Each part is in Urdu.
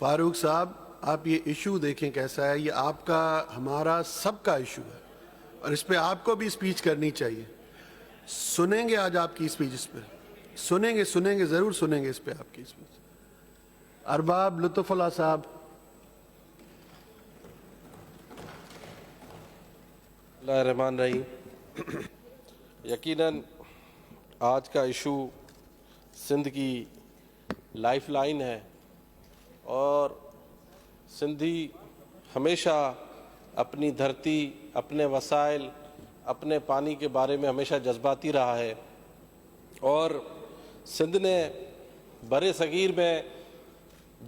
فاروق صاحب آپ یہ ایشو دیکھیں کیسا ہے، یہ آپ کا ہمارا سب کا ایشو ہے اور اس پہ آپ کو بھی اسپیچ کرنی چاہیے. سنیں گے آج آپ کی اسپیچ، اس پہ سنیں گے ضرور سنیں گے اس پہ آپ کی اسپیچ. ارباب لطف اللہ صاحب. اللہ الرحمن الرحیم. یقیناً آج کا ایشو سندھ کی لائف لائن ہے اور سندھی ہمیشہ اپنی دھرتی، اپنے وسائل، اپنے پانی کے بارے میں ہمیشہ جذباتی رہا ہے اور سندھ نے بر صغیر میں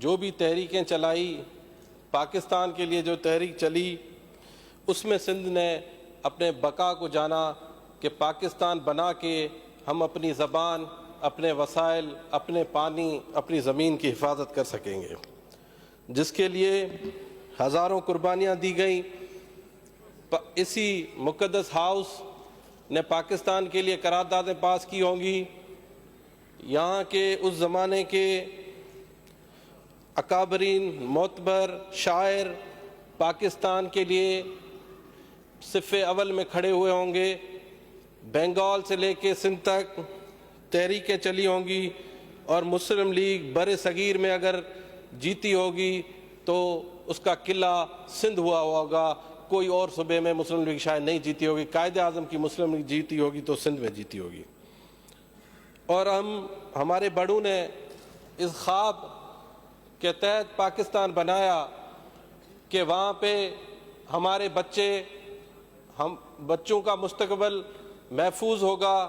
جو بھی تحریکیں چلائی، پاکستان کے لیے جو تحریک چلی، اس میں سندھ نے اپنے بقا کو جانا کہ پاکستان بنا کے ہم اپنی زبان، اپنے وسائل، اپنے پانی، اپنی زمین کی حفاظت کر سکیں گے، جس کے لیے ہزاروں قربانیاں دی گئیں. اسی مقدس ہاؤس نے پاکستان کے لیے قراردادیں پاس کی ہوں گی. یہاں کے اس زمانے کے اکابرین، معتبر شاعر پاکستان کے لیے صف اول میں کھڑے ہوئے ہوں گے. بنگال سے لے کے سندھ تک تحریکیں چلی ہوں گی اور مسلم لیگ بر صغیر میں اگر جیتی ہوگی تو اس کا قلعہ سندھ ہوا ہوگا، کوئی اور صوبے میں مسلم لیگ شاید نہیں جیتی ہوگی. قائد اعظم کی مسلم لیگ جیتی ہوگی تو سندھ میں جیتی ہوگی. اور ہمارے بڑوں نے اس خواب کے تحت پاکستان بنایا کہ وہاں پہ ہمارے بچوں کا مستقبل محفوظ ہوگا،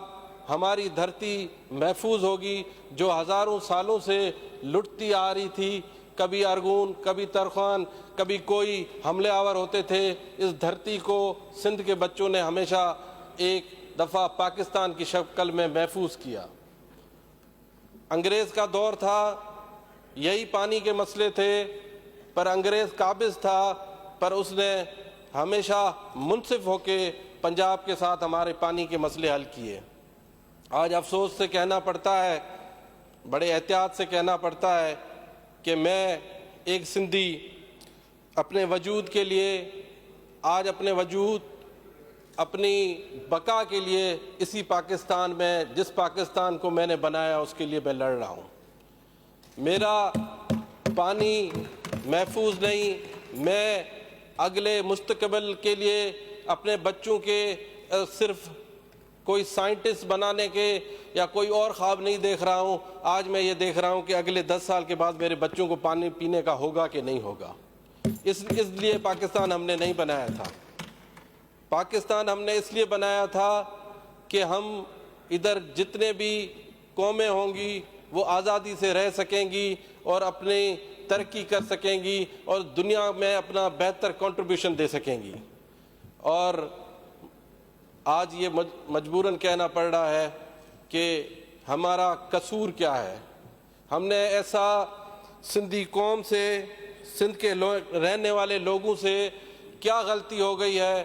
ہماری دھرتی محفوظ ہوگی جو ہزاروں سالوں سے لٹتی آ رہی تھی. کبھی ارگون، کبھی ترخان، کبھی کوئی حملے آور ہوتے تھے. اس دھرتی کو سندھ کے بچوں نے ہمیشہ ایک دفعہ پاکستان کی شکل میں محفوظ کیا. انگریز کا دور تھا، یہی پانی کے مسئلے تھے، پر انگریز قابض تھا، پر اس نے ہمیشہ منصف ہو کے پنجاب کے ساتھ ہمارے پانی کے مسئلے حل کیے. آج افسوس سے کہنا پڑتا ہے، بڑے احتیاط سے کہنا پڑتا ہے کہ میں ایک سندھی اپنے وجود کے لیے، آج اپنے وجود، اپنی بقا کے لیے اسی پاکستان میں، جس پاکستان کو میں نے بنایا اس کے لیے میں لڑ رہا ہوں. میرا پانی محفوظ نہیں، میں اگلے مستقبل کے لیے اپنے بچوں کے صرف کوئی سائنٹسٹ بنانے کے یا کوئی اور خواب نہیں دیکھ رہا ہوں. آج میں یہ دیکھ رہا ہوں کہ اگلے 10 سال کے بعد میرے بچوں کو پانی پینے کا ہوگا کہ نہیں ہوگا. اس لیے پاکستان ہم نے نہیں بنایا تھا. پاکستان ہم نے اس لیے بنایا تھا کہ ہم ادھر جتنے بھی قومیں ہوں گی وہ آزادی سے رہ سکیں گی اور اپنی ترقی کر سکیں گی اور دنیا میں اپنا بہتر کنٹریبیوشن دے سکیں گی. اور آج یہ مجبوراً کہنا پڑ رہا ہے کہ ہمارا قصور کیا ہے. ہم نے ایسا سندھی قوم سے، سندھ کے رہنے والے لوگوں سے کیا غلطی ہو گئی ہے،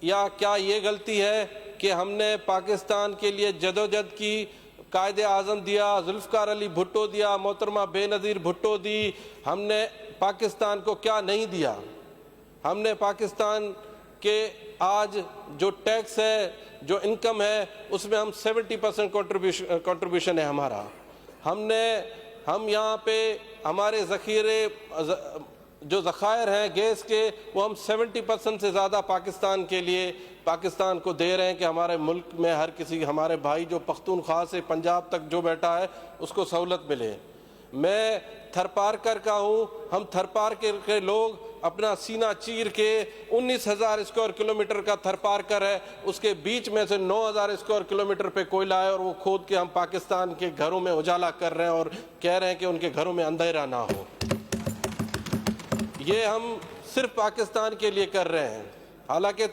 یا کیا یہ غلطی ہے کہ ہم نے پاکستان کے لیے جدوجہد کی، قائد اعظم دیا، ذوالفقار علی بھٹو دیا، محترمہ بے نظیر بھٹو دی. ہم نے پاکستان کو کیا نہیں دیا؟ ہم نے پاکستان کے آج جو ٹیکس ہے، جو انکم ہے، اس میں ہم 70% کنٹریبیوشن ہے ہمارا. ہم یہاں پہ ہمارے ذخیرے، جو ذخائر ہیں گیس کے، وہ ہم 70% سے زیادہ پاکستان کے لیے، پاکستان کو دے رہے ہیں کہ ہمارے ملک میں ہر کسی، ہمارے بھائی جو پختونخوا سے پنجاب تک جو بیٹھا ہے اس کو سہولت ملے. میں تھر پارکر کا ہوں. ہم تھر پارکر کے لوگ اپنا سینہ چیر کے 19,000 اسکوائر کلومیٹر کا تھر پارکر ہے، اس کے بیچ میں سے 9,000 اسکوائر کلومیٹر پہ کوئلہ ہے اور وہ کھود کے ہم پاکستان کے گھروں میں اجالا کر رہے ہیں اور کہہ رہے ہیں کہ ان کے گھروں میں اندھیرا نہ ہو. یہ ہم صرف پاکستان کے لیے کر رہے ہیں. حالانکہ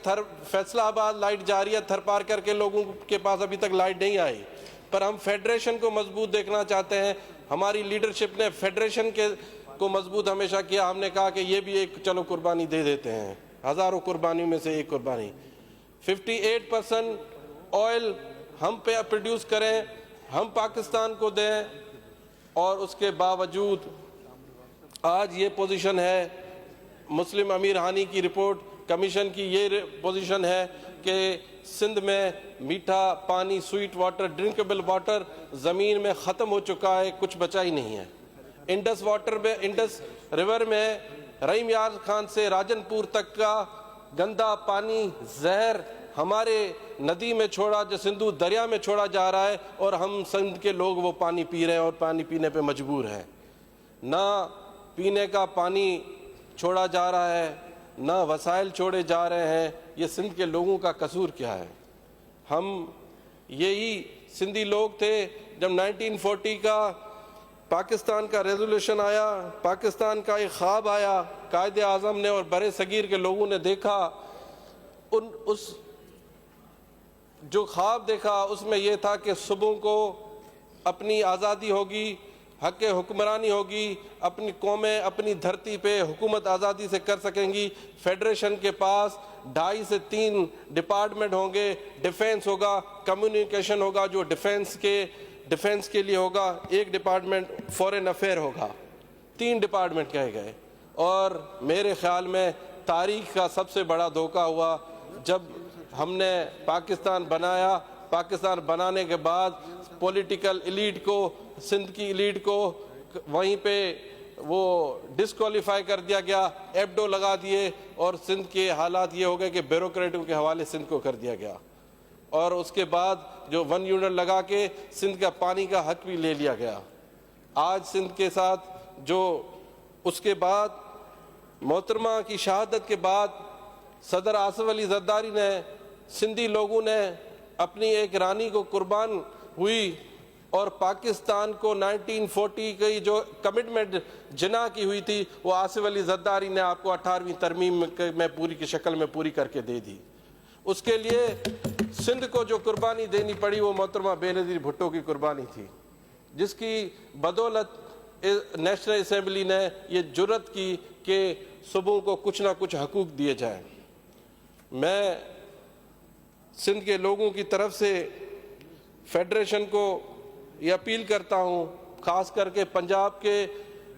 فیصلہ آباد لائٹ جاری ہے، تھر پارکر کے لوگوں کے پاس ابھی تک لائٹ نہیں آئی، پر ہم فیڈریشن کو مضبوط دیکھنا چاہتے ہیں. ہماری لیڈرشپ نے فیڈریشن کو مضبوط ہمیشہ کیا. ہم نے کہا کہ یہ بھی ایک چلو قربانی دے دیتے ہیں، ہزاروں قربانیوں میں سے ایک قربانی. 58% آئل ہم پہ پروڈیوس کریں، ہم پاکستان کو دیں، اور اس کے باوجود آج یہ پوزیشن ہے، مسلم امیر ہانی کی رپورٹ کمیشن کی یہ پوزیشن ہے کہ سندھ میں میٹھا پانی، سویٹ واٹر، ڈرنکیبل واٹر زمین میں ختم ہو چکا ہے، کچھ بچا ہی نہیں ہے۔ انڈس ریور میں رحیم یار خان سے راجن پور تک کا گندا پانی، زہر ہمارے ندی میں چھوڑا، جو سندھو دریا میں چھوڑا جا رہا ہے، اور ہم سندھ کے لوگ وہ پانی پی رہے ہیں اور پانی پینے پہ مجبور ہیں۔ نہ پینے کا پانی چھوڑا جا رہا ہے، نہ وسائل چھوڑے جا رہے ہیں۔ یہ سندھ کے لوگوں کا قصور کیا ہے؟ ہم یہی سندھی لوگ تھے جب 1940 کا پاکستان کا ریزولوشن آیا، پاکستان کا ایک خواب آیا، قائد اعظم نے اور برے صغیر کے لوگوں نے دیکھا، اس جو خواب دیکھا اس میں یہ تھا کہ صوبوں کو اپنی آزادی ہوگی، حق حکمرانی ہوگی، اپنی قومیں اپنی دھرتی پہ حکومت آزادی سے کر سکیں گی۔ فیڈریشن کے پاس 2.5 سے 3 ڈپارٹمنٹ ہوں گے، ڈیفینس ہوگا، کمیونیکیشن ہوگا جو ڈیفینس کے لیے ہوگا، ایک ڈپارٹمنٹ فورن افیئر ہوگا، 3 ڈپارٹمنٹ کہے گئے۔ اور میرے خیال میں تاریخ کا سب سے بڑا دھوکہ ہوا جب ہم نے پاکستان بنایا۔ پاکستان بنانے کے بعد پولیٹیکل ایلیٹ کو، سندھ کی ایلیٹ کو وہیں پہ وہ ڈسکوالیفائی کر دیا گیا، ایبڈو لگا دیے، اور سندھ کے حالات یہ ہو گئے کہ بیوروکریٹوں کے حوالے سندھ کو کر دیا گیا، اور اس کے بعد جو 1 یونٹ لگا کے سندھ کا پانی کا حق بھی لے لیا گیا۔ آج سندھ کے ساتھ جو اس کے بعد محترمہ کی شہادت کے بعد صدر آصف علی زرداری نے، سندھی لوگوں نے اپنی ایک رانی کو قربان ہوئی، اور پاکستان کو 1940 کی جو کمٹمنٹ جنا کی ہوئی تھی وہ آصف علی زرداری نے آپ کو 18ویں ترمیم میں پوری کی شکل میں پوری کر کے دے دی۔ اس کے لیے سندھ کو جو قربانی دینی پڑی وہ محترمہ بینظیر بھٹو کی قربانی تھی، جس کی بدولت نیشنل اسمبلی نے یہ جرت کی کہ صوبوں کو کچھ نہ کچھ حقوق دیے جائیں۔ میں سندھ کے لوگوں کی طرف سے فیڈریشن کو یہ اپیل کرتا ہوں، خاص کر کے پنجاب کے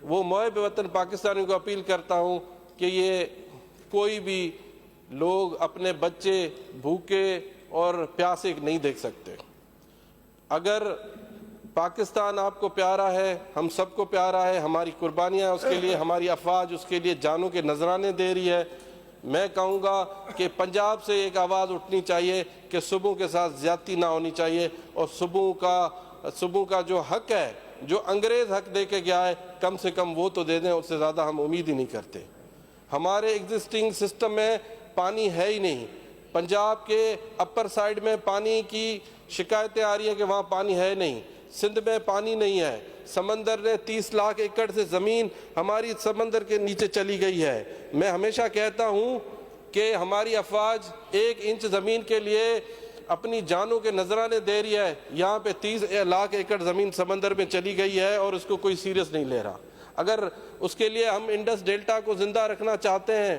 وہ محب وطن پاکستانیوں کو اپیل کرتا ہوں کہ یہ کوئی بھی لوگ اپنے بچے بھوکے اور پیاسے نہیں دیکھ سکتے۔ اگر پاکستان آپ کو پیارا ہے، ہم سب کو پیارا ہے، ہماری قربانیاں اس کے لیے، ہماری افواج اس کے لیے جانوں کے نذرانے دے رہی ہے، میں کہوں گا کہ پنجاب سے ایک آواز اٹھنی چاہیے کہ صوبوں کے ساتھ زیادتی نہ ہونی چاہیے، اور صوبوں کا جو حق ہے، جو انگریز حق دے کے گیا ہے، کم سے کم وہ تو دے دیں، اس سے زیادہ ہم امید ہی نہیں کرتے۔ ہمارے ایگزسٹنگ سسٹم میں پانی ہے ہی نہیں۔ پنجاب کے اپر سائیڈ میں پانی کی شکایتیں آ رہی ہیں کہ وہاں پانی ہے نہیں، سندھ میں پانی نہیں ہے، سمندر نے 30 لاکھ ایکڑ سے زمین ہماری سمندر کے نیچے چلی گئی ہے۔ میں ہمیشہ کہتا ہوں کہ ہماری افواج 1 انچ زمین کے لیے اپنی جانوں کے نذرانے دے رہی ہے، یہاں پہ 30 لاکھ ایکڑ زمین سمندر میں چلی گئی ہے اور اس کو کوئی سیریس نہیں لے رہا۔ اگر اس کے لیے ہم انڈس ڈیلٹا کو زندہ رکھنا چاہتے ہیں،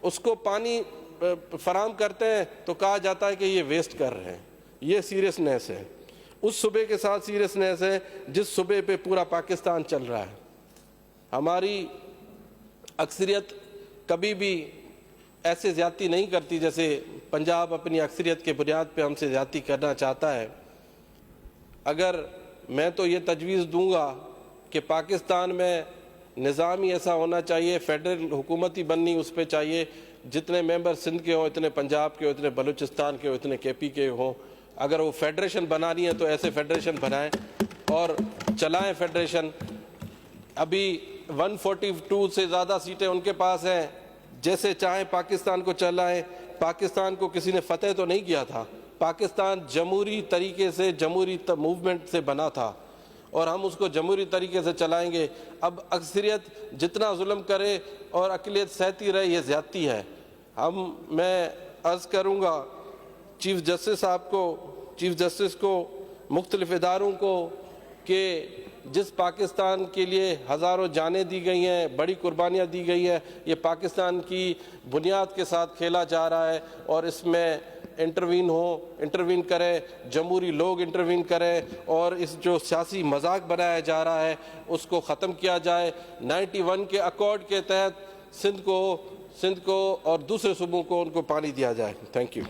اس کو پانی فراہم کرتے ہیں، تو کہا جاتا ہے کہ یہ ویسٹ کر رہے ہیں۔ یہ سیریسنیس ہے، اس صوبے کے ساتھ سیریسنیس ہے جس صوبے پہ پورا پاکستان چل رہا ہے۔ ہماری اکثریت کبھی بھی ایسے زیادتی نہیں کرتی جیسے پنجاب اپنی اکثریت کے بنیاد پہ ہم سے زیادتی کرنا چاہتا ہے۔ اگر میں تو یہ تجویز دوں گا کہ پاکستان میں نظام ہی ایسا ہونا چاہیے، فیڈرل حکومت ہی بننی اس پہ چاہیے، جتنے ممبر سندھ کے ہوں، اتنے پنجاب کے ہوں، اتنے بلوچستان کے ہوں، اتنے کے پی کے ہوں۔ اگر وہ فیڈریشن بنانی ہے تو ایسے فیڈریشن بنائیں اور چلائیں فیڈریشن۔ ابھی 142 سے زیادہ سیٹیں ان کے پاس ہیں، جیسے چاہیں پاکستان کو چلائیں۔ پاکستان کو کسی نے فتح تو نہیں کیا تھا، پاکستان جمہوری طریقے سے، جمہوری موومنٹ سے بنا تھا، اور ہم اس کو جمہوری طریقے سے چلائیں گے۔ اب اکثریت جتنا ظلم کرے اور اقلیت سہتی رہے، یہ زیادتی ہے۔ میں عرض کروں گا چیف جسٹس کو، مختلف اداروں کو، کہ جس پاکستان کے لیے ہزاروں جانیں دی گئی ہیں، بڑی قربانیاں دی گئی ہیں، یہ پاکستان کی بنیاد کے ساتھ کھیلا جا رہا ہے، اور اس میں انٹروین کریں، جمہوری لوگ انٹروین کریں اور اس جو سیاسی مذاق بنایا جا رہا ہے اس کو ختم کیا جائے۔ 91 کے اکارڈ کے تحت سندھ کو اور دوسرے صوبوں کو ان کو پانی دیا جائے۔ Thank you.